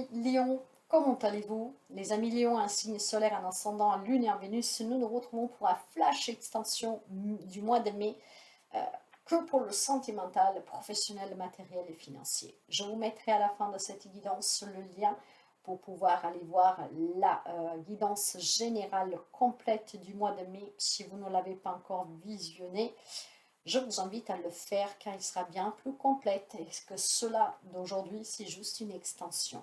amis Lion, comment allez-vous? Les amis Lion, un signe solaire, un ascendant, un lune et un Vénus, nous nous retrouvons pour un flash extension du mois de mai, euh, que pour le sentimental, professionnel, matériel et financier. Je vous mettrai à la fin de cette guidance le lien pour pouvoir aller voir la guidance générale complète du mois de mai si vous ne l'avez pas encore visionnée. Je vous invite à le faire car il sera bien plus complète et que cela d'aujourd'hui, c'est juste une extension.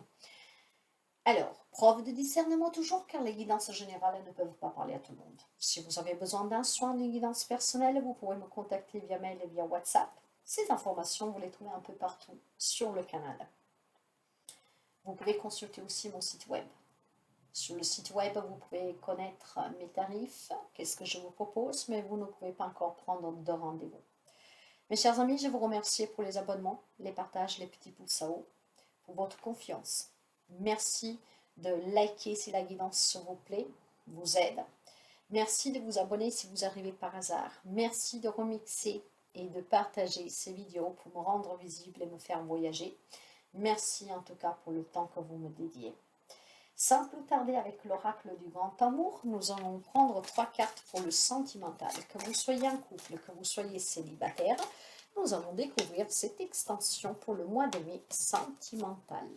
Alors, preuve de discernement toujours car les guidances générales ne peuvent pas parler à tout le monde. Si vous avez besoin d'un soin, d'une guidance personnelle, vous pouvez me contacter via mail et via WhatsApp. Ces informations, vous les trouvez un peu partout sur le canal. Vous pouvez consulter aussi mon site web. Sur le site web, vous pouvez connaître mes tarifs, qu'est-ce que je vous propose, mais vous ne pouvez pas encore prendre de rendez-vous. Mes chers amis, je vous remercie pour les abonnements, les partages, les petits pouces à haut, pour votre confiance. Merci de liker si la guidance vous plaît, vous aide. Merci de vous abonner si vous arrivez par hasard. Merci de remixer et de partager ces vidéos pour me rendre visible et me faire voyager. Merci en tout cas pour le temps que vous me dédiez. Sans plus tarder avec l'oracle du grand amour, nous allons prendre 3 cartes pour le sentimental. Que vous soyez en couple, que vous soyez célibataire, nous allons découvrir cette extension pour le mois de mai sentimental.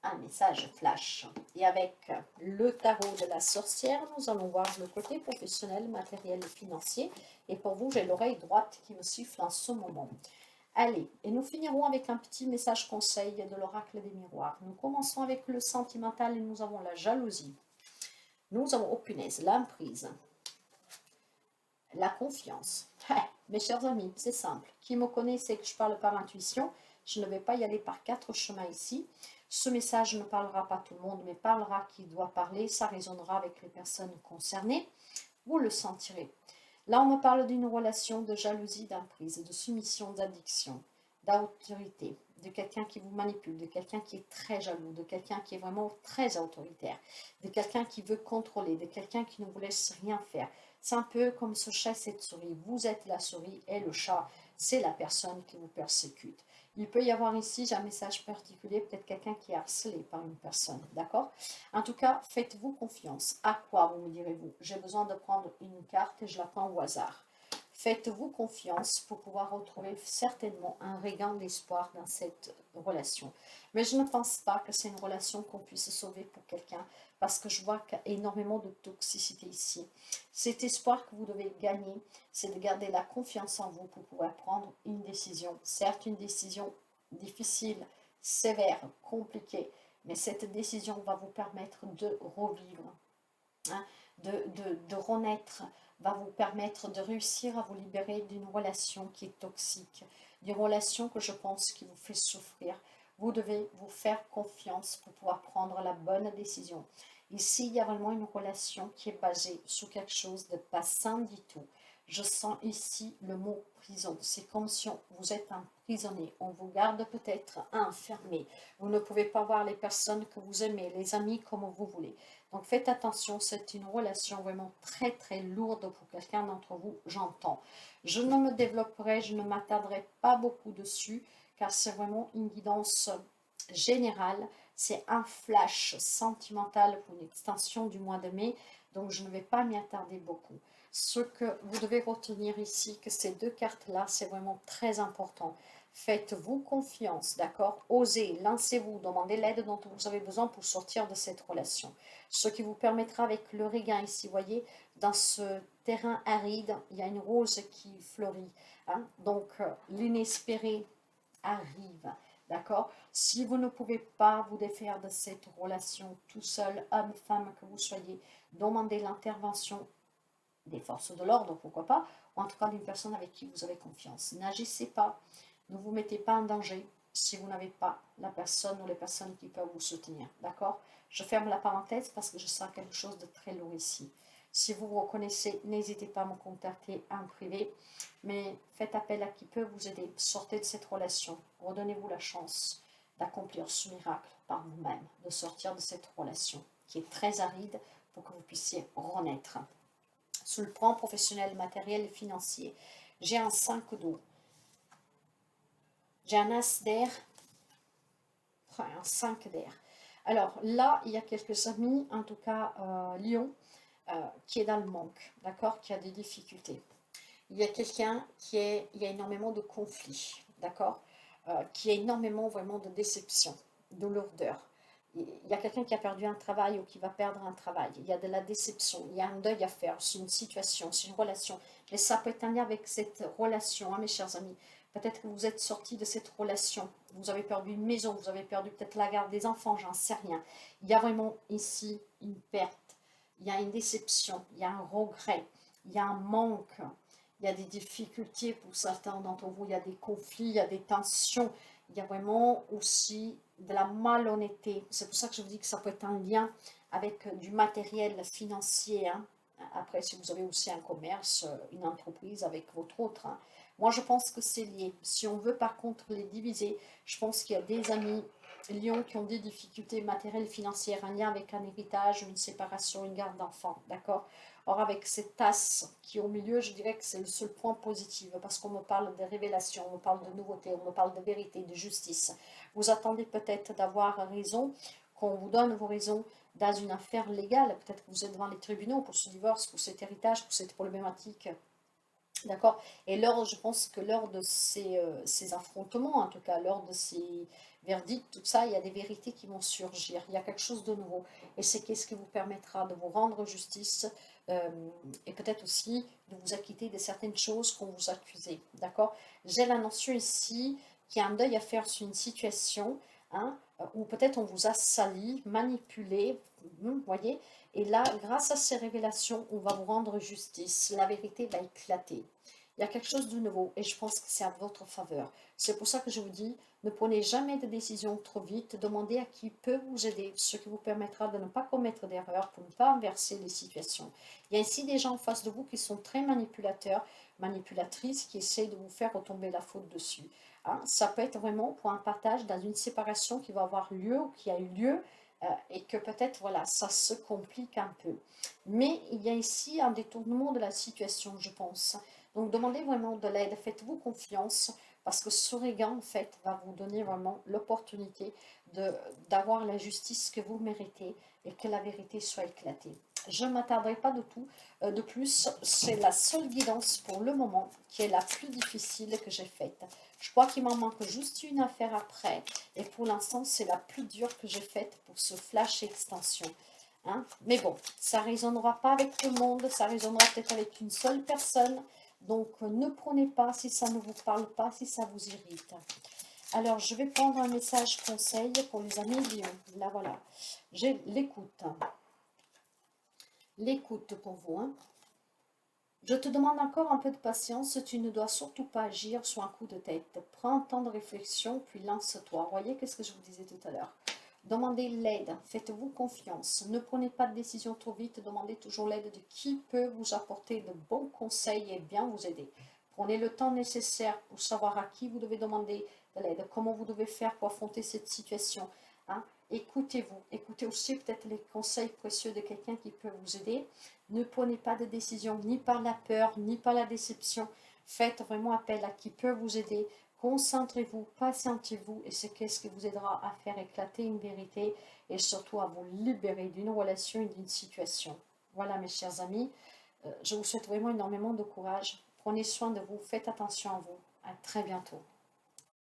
Un message flash. Et avec le tarot de la sorcière, nous allons voir le côté professionnel, matériel et financier. Et pour vous, j'ai l'oreille droite qui me siffle en ce moment. Allez, et nous finirons avec un petit message conseil de l'oracle des miroirs. Nous commençons avec le sentimental et nous avons la jalousie. Nous avons, oh punaise, l'emprise. La confiance. Mes chers amis, c'est simple. Qui me connaît sait que je parle par intuition. Je ne vais pas y aller par 4 chemins ici. Ce message ne parlera pas à tout le monde, mais parlera qui doit parler. Ça résonnera avec les personnes concernées. Vous le sentirez. Là, on me parle d'une relation de jalousie, d'emprise, de soumission, d'addiction, d'autorité, de quelqu'un qui vous manipule, de quelqu'un qui est très jaloux, de quelqu'un qui est vraiment très autoritaire, de quelqu'un qui veut contrôler, de quelqu'un qui ne vous laisse rien faire. C'est un peu comme ce chat et cette souris. Vous êtes la souris et le chat, c'est la personne qui vous persécute. Il peut y avoir ici un message particulier, peut-être quelqu'un qui est harcelé par une personne, d'accord? En tout cas, faites-vous confiance. À quoi, vous me direz-vous? J'ai besoin de prendre une carte et je la prends au hasard. Faites-vous confiance pour pouvoir retrouver certainement un regain d'espoir dans cette relation. Mais je ne pense pas que c'est une relation qu'on puisse sauver pour quelqu'un parce que je vois qu'il y a énormément de toxicité ici. Cet espoir que vous devez gagner, c'est de garder la confiance en vous pour pouvoir prendre une décision. Certes, une décision difficile, sévère, compliquée, mais cette décision va vous permettre de revivre, hein, de renaître, va vous permettre de réussir à vous libérer d'une relation qui est toxique, d'une relation que je pense qui vous fait souffrir. Vous devez vous faire confiance pour pouvoir prendre la bonne décision. Ici, il y a vraiment une relation qui est basée sur quelque chose de pas sain du tout. Je sens ici le mot prison. C'est comme si vous êtes emprisonné. On vous garde peut-être enfermé. Vous ne pouvez pas voir les personnes que vous aimez, les amis comme vous voulez. Donc faites attention, c'est une relation vraiment très très lourde pour quelqu'un d'entre vous, j'entends. Je ne me développerai, je ne m'attarderai pas beaucoup dessus, car c'est vraiment une guidance générale. C'est un flash sentimental pour une extension du mois de mai, donc je ne vais pas m'y attarder beaucoup. Ce que vous devez retenir ici, que ces 2 cartes-là, c'est vraiment très important. Faites-vous confiance, d'accord? Osez, lancez-vous, demandez l'aide dont vous avez besoin pour sortir de cette relation. Ce qui vous permettra avec le regain ici, voyez, dans ce terrain aride, il y a une rose qui fleurit. Hein? Donc, l'inespéré arrive, d'accord? Si vous ne pouvez pas vous défaire de cette relation tout seul, homme, femme, que vous soyez, demandez l'intervention des forces de l'ordre, pourquoi pas, ou en tout cas d'une personne avec qui vous avez confiance. N'agissez pas, ne vous mettez pas en danger si vous n'avez pas la personne ou les personnes qui peuvent vous soutenir, d'accord? Je ferme la parenthèse parce que je sens quelque chose de très lourd ici. Si vous vous reconnaissez, n'hésitez pas à me contacter en privé, mais faites appel à qui peut vous aider. Sortez de cette relation, redonnez-vous la chance d'accomplir ce miracle par vous-même, de sortir de cette relation qui est très aride pour que vous puissiez renaître. Sur le plan professionnel, matériel et financier, j'ai un 5 d'eau, j'ai un as d'air enfin un 5 d'air. Alors là, il y a quelques amis, en tout cas Lion, qui est dans le manque, d'accord, qui a des difficultés. Il y a quelqu'un il y a énormément de conflits, d'accord, qui a énormément vraiment de déception, de lourdeur. Il y a quelqu'un qui a perdu un travail ou qui va perdre un travail. Il y a de la déception, il y a un deuil à faire, c'est une situation, c'est une relation. Mais ça peut être un lien avec cette relation, hein, mes chers amis. Peut-être que vous êtes sortis de cette relation, vous avez perdu une maison, vous avez perdu peut-être la garde des enfants, j'en sais rien. Il y a vraiment ici une perte, il y a une déception, il y a un regret, il y a un manque, il y a des difficultés pour certains d'entre vous, il y a des conflits, il y a des tensions, il y a vraiment aussi de la malhonnêteté. C'est pour ça que je vous dis que ça peut être un lien avec du matériel financier, hein. Après, si vous avez aussi un commerce, une entreprise avec votre autre, hein. Moi, je pense que c'est lié. Si on veut par contre les diviser, je pense qu'il y a des amis Lions qui ont des difficultés matérielles, financières, un lien avec un héritage, une séparation, une garde d'enfants, d'accord. Or, avec cette tasse qui est au milieu, je dirais que c'est le seul point positif, parce qu'on me parle de révélation, on me parle de nouveauté, on me parle de vérité, de justice. Vous attendez peut-être d'avoir raison, qu'on vous donne vos raisons dans une affaire légale, peut-être que vous êtes devant les tribunaux pour ce divorce, pour cet héritage, pour cette problématique. D'accord. Et lors, je pense que lors de ces affrontements, en tout cas, lors de ces verdicts, tout ça, il y a des vérités qui vont surgir. Il y a quelque chose de nouveau. Et c'est qu'est-ce qui vous permettra de vous rendre justice euh, et peut-être aussi de vous acquitter de certaines choses qu'on vous accusait. D'accord. J'ai la notion ici qu'il y a un deuil à faire sur une situation, hein, où peut-être on vous a sali, manipulé, vous voyez. Et là, grâce à ces révélations, on va vous rendre justice. La vérité va éclater. Il y a quelque chose de nouveau et je pense que c'est à votre faveur. C'est pour ça que je vous dis, ne prenez jamais de décision trop vite. Demandez à qui peut vous aider, ce qui vous permettra de ne pas commettre d'erreurs, pour ne pas inverser les situations. Il y a ici des gens en face de vous qui sont très manipulateurs, manipulatrices, qui essayent de vous faire retomber la faute dessus. Hein, ça peut être vraiment pour un partage dans une séparation qui va avoir lieu ou qui a eu lieu, et que peut-être, voilà, ça se complique un peu. Mais il y a ici un détournement de la situation, je pense. Donc, demandez vraiment de l'aide, faites-vous confiance, parce que ce regain, en fait, va vous donner vraiment l'opportunité d'avoir la justice que vous méritez et que la vérité soit éclatée. Je ne m'attarderai pas de tout. De plus, c'est la seule guidance pour le moment qui est la plus difficile que j'ai faite. Je crois qu'il m'en manque juste une affaire après. Et pour l'instant, c'est la plus dure que j'ai faite pour ce flash extension. Hein? Mais bon, ça ne résonnera pas avec tout le monde. Ça résonnera peut-être avec une seule personne. Donc, ne prenez pas si ça ne vous parle pas, si ça vous irrite. Alors, je vais prendre un message conseil pour les amis Lion. Là, voilà. J'ai l'écoute. L'écoute pour vous. Hein. Je te demande encore un peu de patience, tu ne dois surtout pas agir sur un coup de tête. Prends un temps de réflexion, puis lance-toi. Voyez qu'est-ce que je vous disais tout à l'heure. Demandez l'aide, faites-vous confiance. Ne prenez pas de décision trop vite, demandez toujours l'aide de qui peut vous apporter de bons conseils et bien vous aider. Prenez le temps nécessaire pour savoir à qui vous devez demander de l'aide, comment vous devez faire pour affronter cette situation. Hein. Écoutez-vous, écoutez aussi peut-être les conseils précieux de quelqu'un qui peut vous aider. Ne prenez pas de décision ni par la peur, ni par la déception. Faites vraiment appel à qui peut vous aider. Concentrez-vous, patientez-vous et c'est ce qui vous aidera à faire éclater une vérité et surtout à vous libérer d'une relation et d'une situation. Voilà mes chers amis, je vous souhaite vraiment énormément de courage. Prenez soin de vous, faites attention à vous. À très bientôt.